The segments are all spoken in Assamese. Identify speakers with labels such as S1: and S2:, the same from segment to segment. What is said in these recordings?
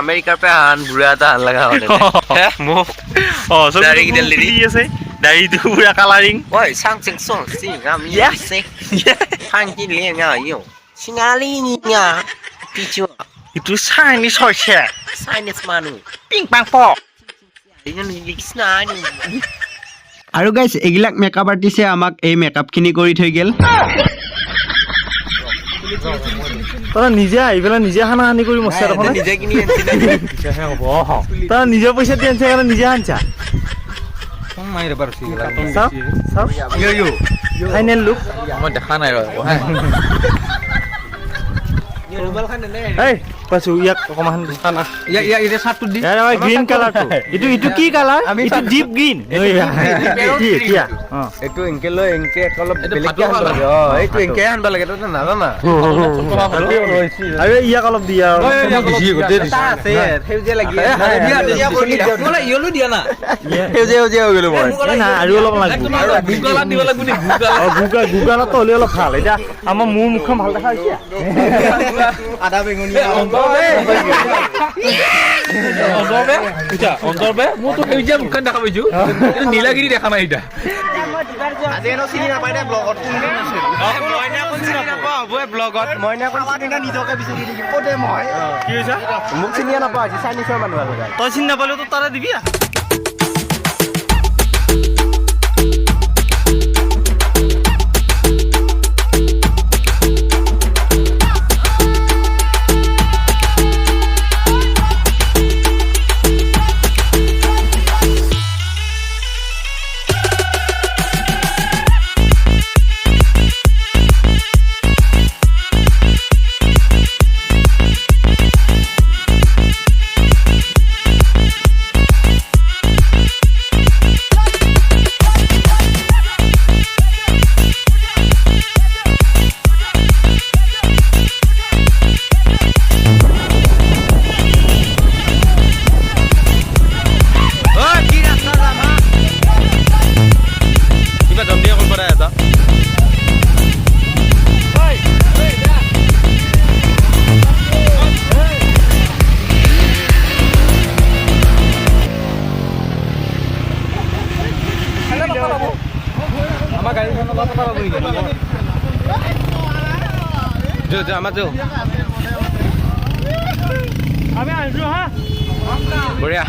S1: আমেৰিকাৰ পৰা আন বুঢ়া এটা আন লগা হ'ল মোক
S2: দাড়ি কিডাল দি আছে দাড়িটো পুৰা কালাৰিং
S1: ঐ চাং চিং চং চিং আমি আছে ফাংকি লিয়া ইউ সিঙালি নিয়া পিছু
S2: ইটো চাইনিজ হৈছে
S1: চাইনিজ মানুহ
S2: পিং পাং পক
S3: আৰু গাইছ এইবিলাক মেকআপ আৰ্টিষ্টে আমাক এই মেকআপখিনি কৰি থৈ গ'ল
S2: তই নিজে আহি পেলাই নিজে খানা আনি কৰি মস্ত দেখোন
S1: নিজে কিনি আনিছিলে
S2: তই নিজে পইচা দি আনিছে কাৰণে নিজে আনছা ফাইনেল লুক
S1: মই দেখা নাই
S2: এই পাছো ইয়াক অকমান খানা
S3: গ্ৰীণ কালাৰটো এইটো কি কালাৰ এইটো ডিপ গ্ৰীণ
S1: এইটো এনকে লৈ এনকে অলপ বেলেগকে আনব লাগে এইটো এনকে আনব লাগে তই নাজানা
S2: আৰু ইয়াক অলপ দিয়া
S1: আছে সেউজীয়া লাগি ইয়লো দিয়া না সেউজীয়া হৈ গ'লো মই
S2: আৰু অলপ লাগিব গুগালত হ'লে অলপ ভাল এতিয়া আমাৰ মোৰ মুখখন ভাল দেখা হৈছে
S1: আদা বেঙুনীয়া
S4: অন্তৰ্বে মোৰতো সেউজীয়া মুখখন দেখা পাইছো নীলাগিৰি দেখা নাই এতিয়া
S1: মোক চিনিয়ে নাপাওঁ চাইনিজৰ মানুহ
S2: তই চিনি নাপালেও তো তাৰে দিবি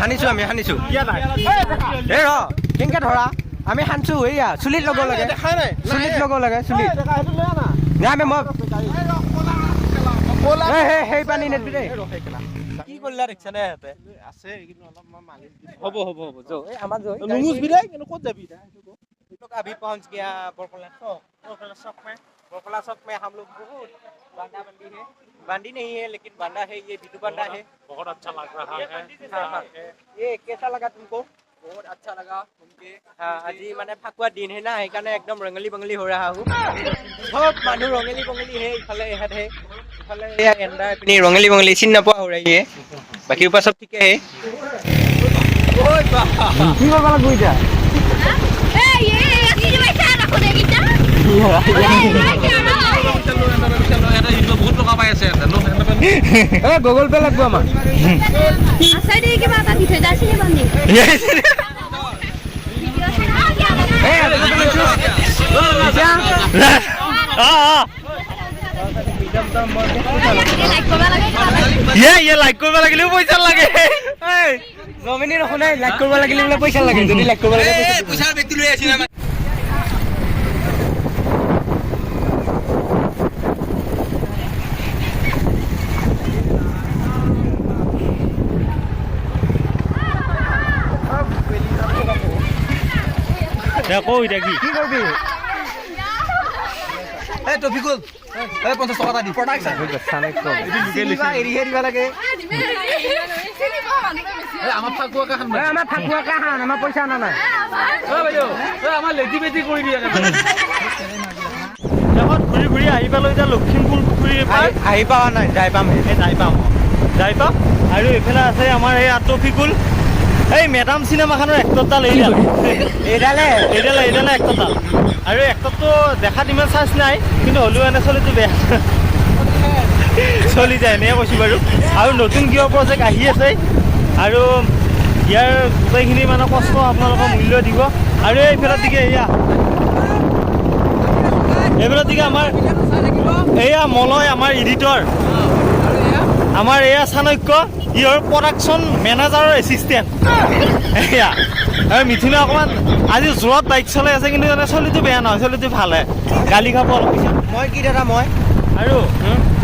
S1: সানিছো আমি সানিছো এই ৰ কেনেকে ধৰা আমি সানছো এইয়া চুলিত ল'ব লাগে চুলিত ল'ব লাগে চুলিত আমি মই সেই পানী নেদবি দেই কি কৰিলা দেখিছা নে ইয়াতে আছে কিন্তু অলপ মালিশ হ'ব এই আমাৰ নুমুজ বিলে কিন্তু ক'ত যাবি তোক अभी पहुंच गया बरकला चौक में हम लोग बहुत बांधा बांधी नहीं है लेकिन बांधा है ये बिटू बांधा है बहुत अच्छा लग रहा है ये कैसा लगा तुमको बहुत अच्छा लगा तुमके हाँ आज माने फाकुआ दिन है ना সেইকাৰণে একদম ৰঙলি বঙলি হৈ रहा हूं सब মানুহ ৰঙলি বঙলি है इफाले एहत है इफाले या एंडा अपनी रंगली बंगली चिन नपा हो रही है बाकी ऊपर सब ठीक है ओए बा की करबा लागबो इटा ए ये की बैठा रखो दे इटा चलो बहुत टका पाই আছে এ গুগল পে লাগবো আমার আছে দে কি বাতা দিছে যাসনি বন্ধি
S2: ये लाइक करबा লাগিলে পয়সা লাগে এই
S1: জমিনি ৰখ নাই লাইক কৰিব লাগিলে বলে পইচা লাগে যদি লাইক কৰিব লাগে পইচা ব্যক্তি লৈ আছি না
S2: দেখো এটা কি
S1: করবি এই টপিকুল এই 50 টাকা দি প্রোডাকশন সানেক তো এদিকে এরি হেরিবা লাগে এই আমার ফাকুয়া কাহান আমার পয়সা না নাই ও ভাইও এই আমার লেডি বেটি কৰি দিয়া
S2: দেখত ঘুৰি ঘুৰি আহি পালো এটা লক্ষিমপুৰ পুখুৰী
S1: আহি পাৱা নাই যাই পাম
S2: যাই পাম আৰু এফালে আছে আমাৰ এই টপিকুল এই মেডাম চিনেমাখনৰ এক্টৰডাল এইডালে এক্টৰডাল আৰু এক্টৰটো দেখাত ইমান চাৰ্জ নাই কিন্তু হলিও এনে চলিটো বেয়া চলি যায় এনেকৈ কৈছোঁ বাৰু আৰু নতুন কিবা প্ৰজেক্ট আহি আছে আৰু ইয়াৰ গোটেইখিনি মানে কষ্ট আপোনালোকৰ মূল্য দিব আৰু এইফালৰ দিকে এইফালৰ দিকে আমাৰ এয়া মলয় আমাৰ এডিটৰ আমাৰ এয়া চাণক্য ইয়ৰ প্ৰডাকশ্যন মেনেজাৰৰ এছিষ্টেণ্ট এয়া আৰু মিথুনে অকণমান আজি জোৰত বাইক চলাই আছে কিন্তু চলিটো বেয়া নহয় চলিটো ভালে গালি খাব অলপ পিছত
S1: মই কি দাদা মই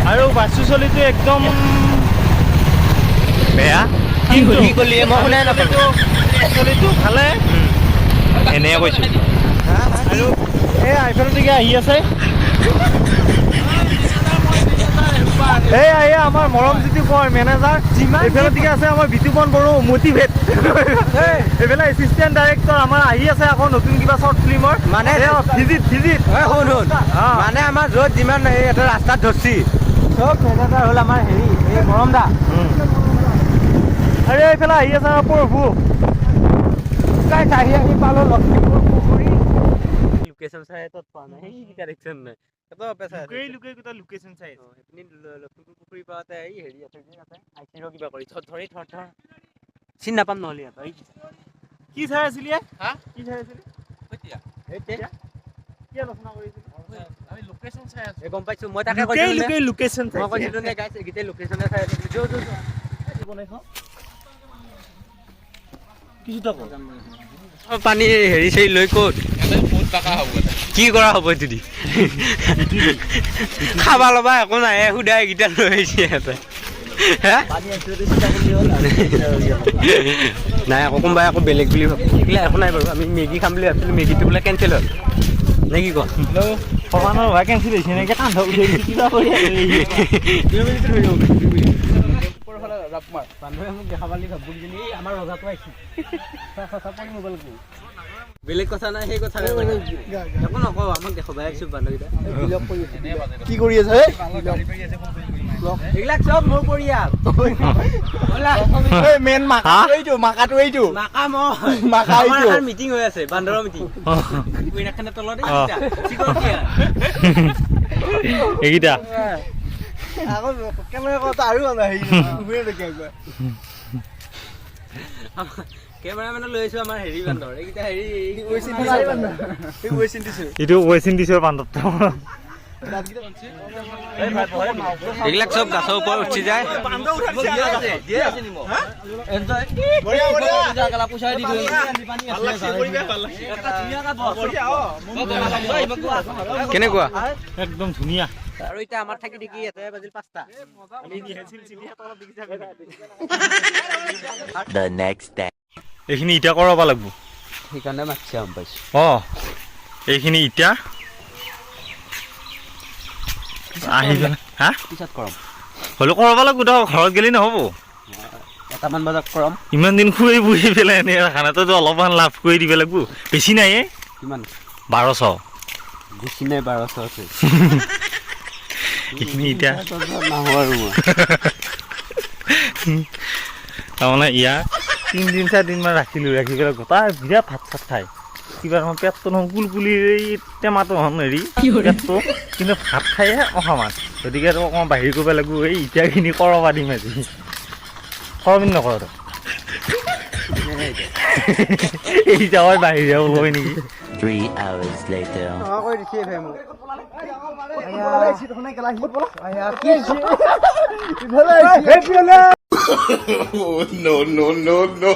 S2: আৰু বাছু চলিটো একদম বেয়া
S1: কি ক'লি মই শুনাই নাপালোঁ
S2: চলিটো ভালে এনেই কৈছোঁ আৰু এই আইফেলৰ দিকে আহি আছে এয়া আমাৰ মৰম জ্যোতি কোঁৱৰ মেনেজাৰ এইফালৰ দিকে আছে আমাৰ বিতুপন বড়ো মটিভেট এইফালে এছিষ্টেণ্ট ডাইৰেক্টৰ আমাৰ আহি আছে আকৌ নতুন কিবা শ্বৰ্ট ফিল্মৰ
S1: মানে
S2: ভিজিট
S1: শুন মানে আমাৰ য'ত যিমান এটা ৰাস্তাত ধৰছি চব মেনেজাৰ হ'ল আমাৰ হেৰি এই মৰম দা
S2: আৰু এইফালে আহি আছে আমাৰ প্ৰভু
S1: আহি পালোঁ লখিমপুৰ পুখুৰী
S2: লোকেশ্যন চাই তাত পোৱা নাই সেইকেইটা দেখিছে নাই লোকেশ্যন চাই
S1: লখিমপুৰ পুখুৰী পাওঁতে এই হেৰি আছে আইচিৰ কিবা কৰি ধৰি থৰ চিনি নাপাম নহ'লে
S2: কি চাই আছিলি কি চাই আছিলি কি আলোচনা কৰিছিলি
S1: গম পাইছো মই তাকে কৈছিলোঁ
S2: লোকেশ্যন
S1: মই কৈছিলোঁ নে গাইছ এইকেইটাই লোকেশ্যনে চাই পানী হেৰি চেৰি লৈ ক'ত কি কৰা হ'ব এইটো দি খাবা ল'বা একো নাই সুধা এইকেইটা লৈ আহিছে সিহঁতে নাই আকৌ কোনোবাই আকৌ বেলেগ বুলি ভাবি সেইবিলাক একো নাই বাৰু আমি মেগী খাম বুলি ভাবিছিলোঁ মেগীটো বোলে কেঞ্চেল হ'ল নে কি কয়
S2: সমানৰ হোৱা কেঞ্চেল হৈছে নেকি কান্ধ উঠি কিবা কৰি
S1: মানুহে মোক দেখা পালি ভাবো কিজানি আমাৰ ৰজাটো আহিছে মোবাইল বেলেগ কথা নাই সেই কথা একো নকওঁ আমাক দেখাবাই আহিছো বান্ধৱীটা
S2: কি কৰি আছে
S1: এইবিলাক চব মোৰ পৰিয়াল
S2: মেইন মাকাটো
S1: মাকা মই মিটিং হৈ আছে বান্দৰৰ মিটিং তলতে
S2: এইকেইটা
S1: কেমেৰামেন লৈ আহিছো আমাৰ হেৰি বান্দৰ এইকেইটা হেৰি
S2: এইটো ৱেচিন দিছো বান্দৰটো
S1: এইবিলাক চব গাছৰ ওপৰত উঠি যায় কেনেকুৱা
S2: একদম ধুনীয়া
S1: আৰু এতিয়া আমাৰ থাকি দেখি ইয়াতে বাজিল 5টা
S2: এইখিনি ইটা কৰাব লাগিব
S1: সেইকাৰণে মাতিছে গম পাইছো
S2: এইখিনি ইটা আহি
S1: পিছত কৰাম
S2: হ'লেও কৰাব লাগিব তই ঘৰত গেলি নহ'ব
S1: এটামান বজাত কৰাম
S2: ইমান দিন খুৱাই বহি পেলাই এনে খানাটো অলপমান লাভ কৰি দিব লাগিব বেছি নাই
S1: কিমান
S2: 1200
S1: বেছি নাই 1200 আছে
S2: এইখিনি ইটা
S1: নাহো আৰু মই
S2: তাৰমানে ইয়াৰ 3-4 দিনমান ৰাখি পেলাই গোটাই বিৰাট ভাত চাত খায় কিবা নহয় পেটটো নহয় কুলকুলি টেমাটো হন হেৰি পেটটো কিন্তু ভাত খায়ে অকণমান গতিকে অকণমান বাহিৰ কৰিব লাগিব এই ইটাখিনি কৰাব দিম আজি কৰবিন নকৰ এই যাৱাই বাহিৰ ওলাই নেকি
S5: 3 hours later.
S6: Oh, no, no, no, no.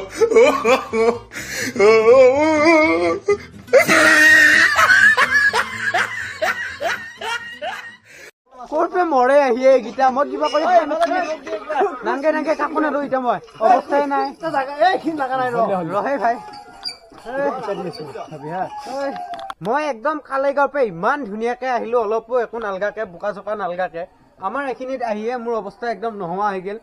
S1: ক'ত মৰে আহিয়ে গীতা মই কিবা কৰি নাংগে কাকো নাদো এতিয়া মই অৱস্থাই নাই ৰহে ভাই মই একদম কালেগাঁৱৰ পৰা ইমান ধুনীয়াকে আহিলো অলপো একো নালগাকে বোকা চোকা নালগাকে আমাৰ এইখিনিত আহিয়ে মোৰ অৱস্থা একদম নোহোৱা হৈ গ'ল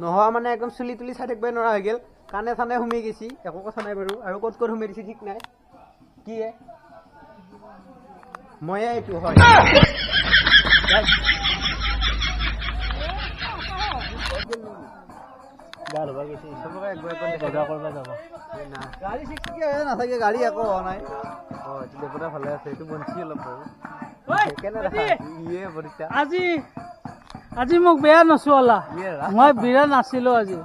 S1: নোহোৱা মানে একদম চুলি তুলি চাই থাকিবই নোৱাৰা হৈ গ'ল কাণে চানে সোমাই গৈছি একো কথা নাই বাৰু আৰু ক'ত সোমাই দিছি ঠিক নাই কি ময়ে এইটো হয় নাথাকে গাড়ী একো হোৱা নাই ভালে আছে এইটো বঞ্চি অলপ আজি
S6: আজি মোক বেয়া নচুৱালা মই বিৰাট নাছিলো আজি